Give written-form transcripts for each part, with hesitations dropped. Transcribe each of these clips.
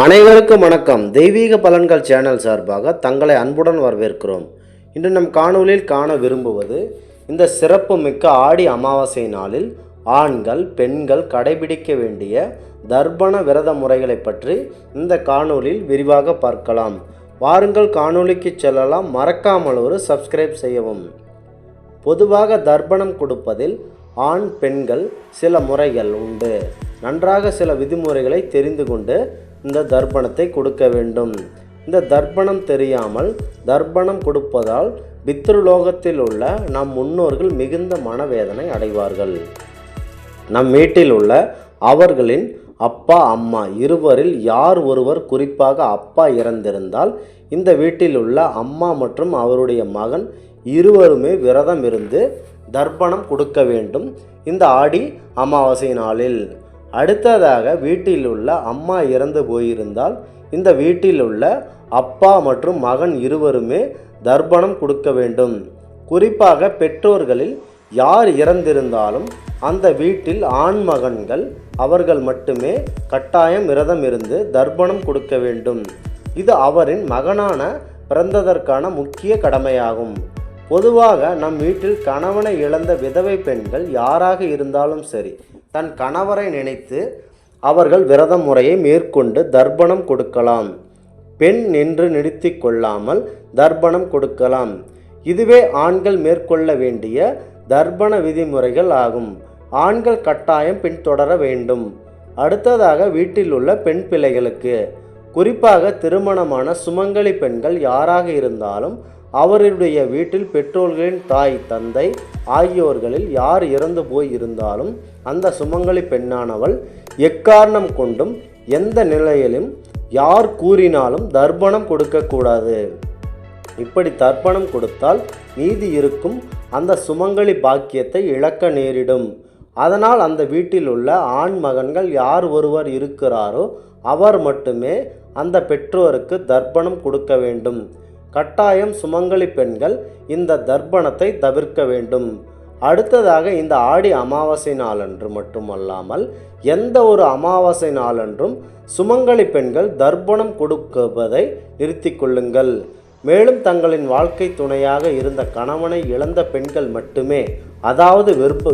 அனைவருக்கும் வணக்கம். தெய்வீக பலன்கள் சேனல் சார்பாக தங்களை அன்புடன் வரவேற்கிறோம். இன்று நம் காணொளியில் காண விரும்புவது இந்த சிறப்பு மிக்க ஆடி அமாவாசை நாளில் ஆண்கள் பெண்கள் கடைபிடிக்க வேண்டிய தர்ப்பண விரத முறைகளை பற்றி இந்த காணொளியில் விரிவாக பார்க்கலாம். வாருங்கள் காணொளிக்கு செல்லலாம். மறக்காமல் ஒரு சப்ஸ்கிரைப் செய்யவும். பொதுவாக தர்ப்பணம் கொடுப்பதில் ஆண் பெண்கள் சில முறைகள் உண்டு. நன்றாக சில விதிமுறைகளை தெரிந்து கொண்டு இந்த தர்ப்பணத்தை கொடுக்க வேண்டும். இந்த தர்ப்பணம் தெரியாமல் தர்ப்பணம் கொடுப்பதால் பித்ருலோகத்தில் உள்ள நம் முன்னோர்கள் மிகுந்த மனவேதனை அடைவார்கள். நம் வீட்டில் உள்ள அவர்களின் அப்பா அம்மா இருவரில் யார் ஒருவர், குறிப்பாக அப்பா இறந்திருந்தால் இந்த வீட்டில் உள்ள அம்மா மற்றும் அவருடைய மகன் இருவருமே விரதம் இருந்து தர்ப்பணம் கொடுக்க வேண்டும் இந்த ஆடி அமாவாசை நாளில். அடுத்ததாக வீட்டில் உள்ள அம்மா இறந்து போயிருந்தால் இந்த வீட்டில் உள்ள அப்பா மற்றும் மகன் இருவருமே தர்ப்பணம் கொடுக்க வேண்டும். குறிப்பாக பெற்றோர்களில் யார் இறந்திருந்தாலும் அந்த வீட்டில் ஆண் மகன்கள் அவர்கள் மட்டுமே கட்டாயம் விரதம் இருந்து தர்ப்பணம் கொடுக்க வேண்டும். இது அவரின் மகனான பிறந்ததற்கான முக்கிய கடமையாகும். பொதுவாக நம் வீட்டில் கணவனை இழந்த விதவை பெண்கள் யாராக இருந்தாலும் சரி, தன் கணவரை நினைத்து அவர்கள் விரத முறையை மேற்கொண்டு தர்ப்பணம் கொடுக்கலாம். பெண் என்று நிறுத்தி கொள்ளாமல் தர்ப்பணம் கொடுக்கலாம். இதுவே ஆண்கள் மேற்கொள்ள வேண்டிய தர்ப்பண விதிமுறைகள் ஆகும். ஆண்கள் கட்டாயம் பின்தொடர வேண்டும். அடுத்ததாக வீட்டில் உள்ள பெண் பிள்ளைகளுக்கு, குறிப்பாக திருமணமான சுமங்கலி பெண்கள் யாராக இருந்தாலும் அவருடைய வீட்டில் பெற்றோர்களின் தாய் தந்தை ஆகியோர்களில் யார் இறந்து போய் இருந்தாலும் அந்த சுமங்கலி பெண்ணானவள் எக்காரணம் கொண்டும் எந்த நிலையிலும் யார் கூறினாலும் தர்ப்பணம் கொடுக்கக்கூடாது. இப்படி தர்ப்பணம் கொடுத்தால் மீதி இருக்கும் அந்த சுமங்கலி பாக்கியத்தை இழக்க நேரிடும். அதனால் அந்த வீட்டில் உள்ள ஆண் மகன்கள் யார் ஒருவர் இருக்கிறாரோ அவர் மட்டுமே அந்த பெற்றோருக்கு தர்ப்பணம் கொடுக்க வேண்டும். கட்டாயம் சுமங்கலி பெண்கள் இந்த தர்ப்பணத்தை தவிர்க்க வேண்டும். அடுத்ததாக இந்த ஆடி அமாவாசை நாளன்று மட்டுமல்லாமல் எந்த ஒரு அமாவாசை நாளன்றும் சுமங்கலி பெண்கள் தர்ப்பணம் கொடுப்பதை நிறுத்தி கொள்ளுங்கள். மேலும் தங்களின் வாழ்க்கை துணையாக இருந்த கணவனை இழந்த பெண்கள் மட்டுமே, அதாவது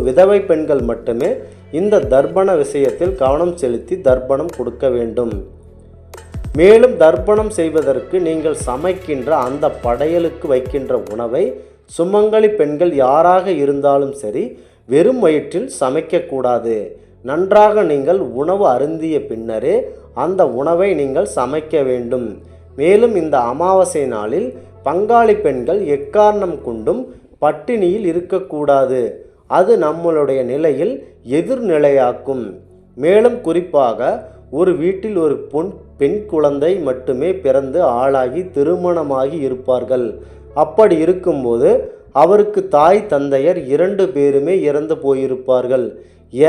விதவை பெண்கள் மட்டுமே இந்த தர்ப்பண விஷயத்தில் கவனம் செலுத்தி தர்ப்பணம் கொடுக்க வேண்டும். மேலும் தர்ப்பணம் செய்வதற்கு நீங்கள் சமைக்கின்ற அந்த படையலுக்கு வைக்கின்ற உணவை சுமங்கலி பெண்கள் யாராக இருந்தாலும் சரி வெறும் வயிற்றில் சமைக்கக்கூடாது. நன்றாக நீங்கள் உணவு அருந்திய பின்னரே அந்த உணவை நீங்கள் சமைக்க வேண்டும். மேலும் இந்த அமாவாசை நாளில் பங்காளி பெண்கள் எக்காரணம் கொண்டும் பட்டினியில் இருக்கக்கூடாது. அது நம்மளுடைய நிலையில் எதிர்நிலையாக்கும். மேலும் குறிப்பாக ஒரு வீட்டில் ஒரு பெண் குழந்தை மட்டுமே பிறந்து ஆளாகி திருமணமாகி இருப்பார்கள். அப்படி இருக்கும்போது அவருக்கு தாய் தந்தையர் 2 பேருமே இறந்து போயிருப்பார்கள்.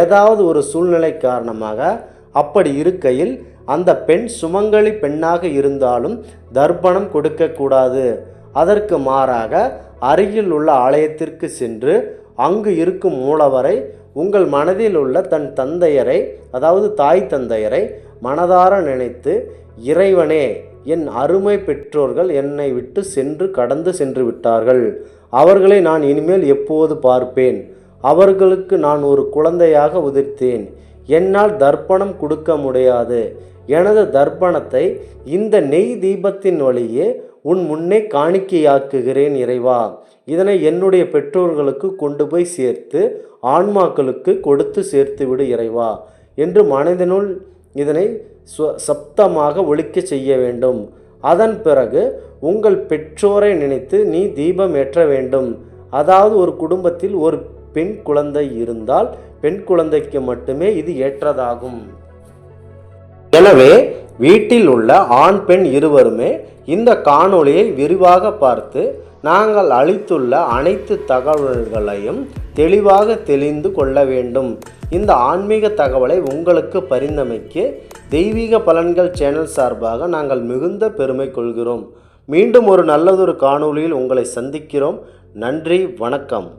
ஏதாவது ஒரு சூழ்நிலை காரணமாக அப்படி இருக்கையில் அந்த பெண் சுமங்கலி பெண்ணாக இருந்தாலும் தர்ப்பணம் கொடுக்கக்கூடாது. அதற்கு மாறாக அருகில் உள்ள ஆலயத்திற்கு சென்று அங்கு இருக்கும் மூலவரை உங்கள் மனதில் உள்ள தன் தந்தையரை, அதாவது தாய் தந்தையரை மனதார நினைத்து, இறைவனே, என் அருமை பெற்றோர்கள் என்னை விட்டு கடந்து சென்று விட்டார்கள். அவர்களை நான் இனிமேல் எப்போது பார்ப்பேன்? அவர்களுக்கு நான் ஒரு குழந்தையாக உதிர்த்தேன். என்னால் தர்ப்பணம் கொடுக்க முடியாது. எனது தர்ப்பணத்தை இந்த நெய் தீபத்தின் வழியே உன் முன்னே காணிக்கையாக்குகிறேன் இறைவா. இதனை என்னுடைய பெற்றோர்களுக்கு கொண்டு போய் சேர்த்து ஆன்மாக்களுக்கு கொடுத்து சேர்த்து விடு இறைவா என்று மனதினுள் இதனை சப்தமாக ஒலிக்க செய்ய வேண்டும். அதன் பிறகு உங்கள் பெற்றோரை நினைத்து நீ தீபம் ஏற்ற வேண்டும். அதாவது ஒரு குடும்பத்தில் ஒரு பெண் குழந்தை இருந்தால் பெண் குழந்தைக்கு மட்டுமே இது ஏற்றதாகும். எனவே வீட்டில் உள்ள ஆண் பெண் இருவருமே இந்த காணொளியை விரிவாக பார்த்து நாங்கள் அளித்துள்ள அனைத்து தகவல்களையும் தெளிவாக தெரிந்து கொள்ள வேண்டும். இந்த ஆன்மீக தகவலை உங்களுக்கு பரிந்தமைக்கு தெய்வீக பலன்கள் சேனல் சார்பாக நாங்கள் மிகுந்த பெருமை கொள்கிறோம். மீண்டும் ஒரு நல்லதொரு காணொளியில் உங்களை சந்திக்கிறோம். நன்றி, வணக்கம்.